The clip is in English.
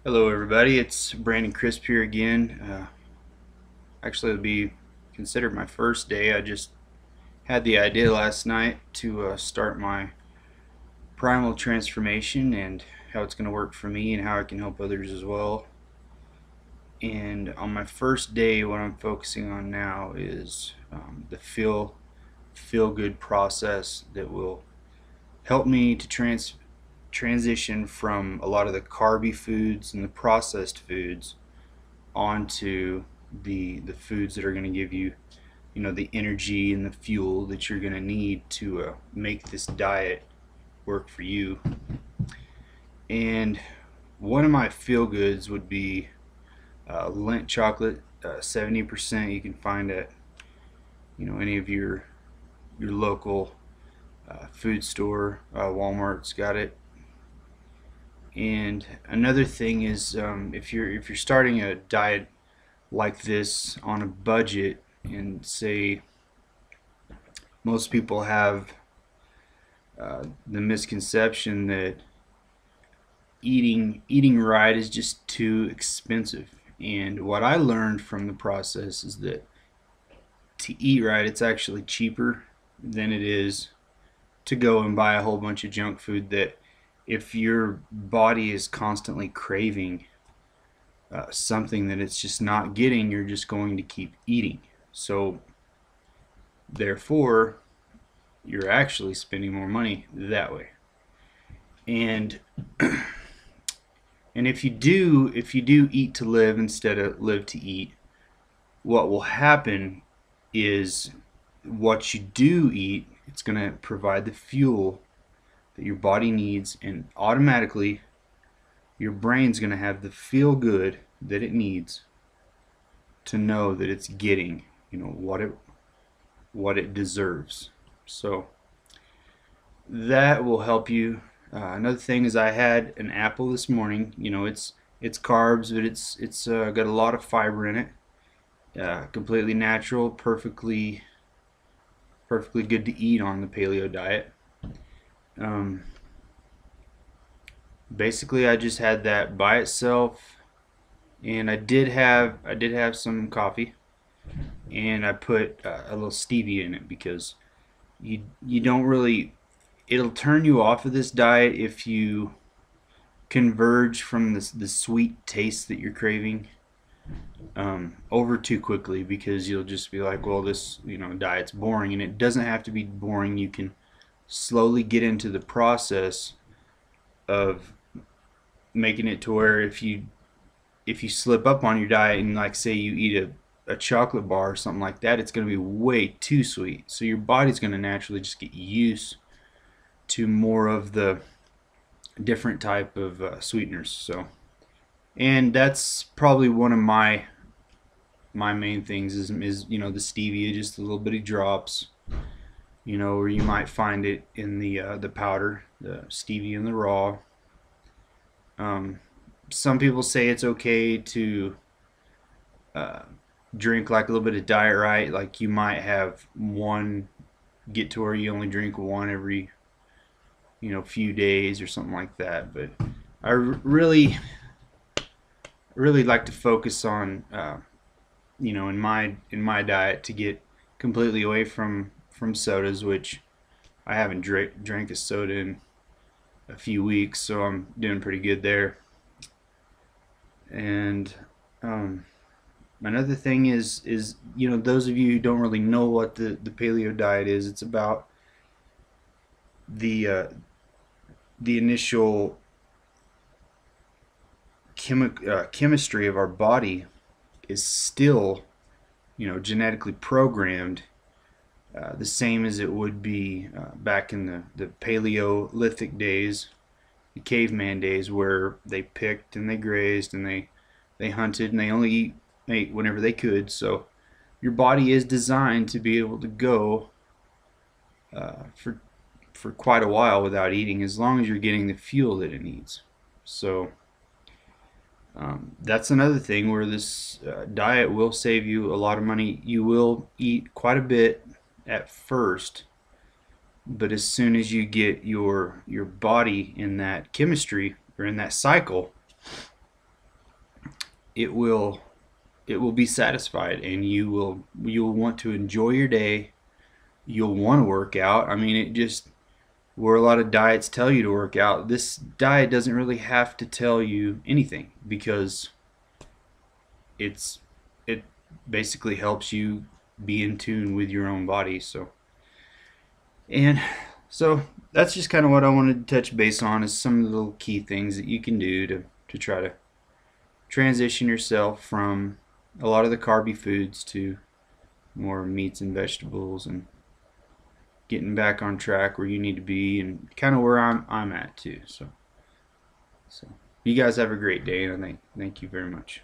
Hello everybody, it's Brandon Crisp here again. Actually, it'll be considered my first day. I just had the idea last night to start my Primal Transformation and how it's going to work for me and how it can help others as well. And on my first day, what I'm focusing on now is the feel good process that will help me to transition from a lot of the carby foods and the processed foods onto the foods that are going to give you the energy and the fuel that you're going to need to make this diet work for you. And one of my feel goods would be Lindt chocolate, 70%. You can find at any of your local food store. Walmart's got it. And another thing is, if you're starting a diet like this on a budget, and say most people have the misconception that eating right is just too expensive. And what I learned from the process is that to eat right, it's actually cheaper than it is to go and buy a whole bunch of junk food that if your body is constantly craving something that it's just not getting, you're just going to keep eating. So therefore, you're actually spending more money that way. And and if you do eat to live instead of live to eat, what will happen is what you do eat, it's going to provide the fuel that your body needs, and automatically your brain's going to have the feel good that it needs to know that it's getting what it deserves. So that will help you. Another thing is I had an apple this morning. It's carbs, but it's got a lot of fiber in it. Completely natural, perfectly good to eat on the paleo diet. Um, Basically, I just had that by itself, and I did have some coffee, and I put a little stevia in it because you don't really, it'll turn you off of this diet if you converge from the sweet taste that you're craving over too quickly, because you'll just be like, well, this diet's boring. And it doesn't have to be boring. You can slowly get into the process of making it to where if you slip up on your diet and, like, say you eat a chocolate bar or something like that, it's going to be way too sweet. So your body's going to naturally just get used to more of the different type of sweeteners. So, and that's probably one of my main things is the stevia, just a little bitty drops, or you might find it in the powder, the stevia in the raw. Some people say it's okay to uh, drink like a little bit of diet right, like you might have one, get to where you only drink one every few days or something like that. But I really like to focus on in my diet to get completely away from sodas, which I haven't drank a soda in a few weeks, so I'm doing pretty good there. And um, another thing is those of you who don't really know what the paleo diet is, it's about the uh, the initial chemistry of our body is still genetically programmed, the same as it would be back in the Paleolithic days, the caveman days, where they picked and they grazed and they hunted and they only ate whenever they could. So your body is designed to be able to go for quite a while without eating, as long as you're getting the fuel that it needs. So that's another thing where this diet will save you a lot of money. You will eat quite a bit at first, but as soon as you get your body in that chemistry or in that cycle, it will be satisfied, and you'll want to enjoy your day. You'll want to work out. I mean, it just where a lot of diets tell you to work out, this diet doesn't really have to tell you anything because it's it basically helps you be in tune with your own body. So that's just kind of what I wanted to touch base on, is some of the little key things that you can do to try to transition yourself from a lot of the carby foods to more meats and vegetables, and getting back on track where you need to be, and kind of where I'm at too. So you guys have a great day, and I thank you very much.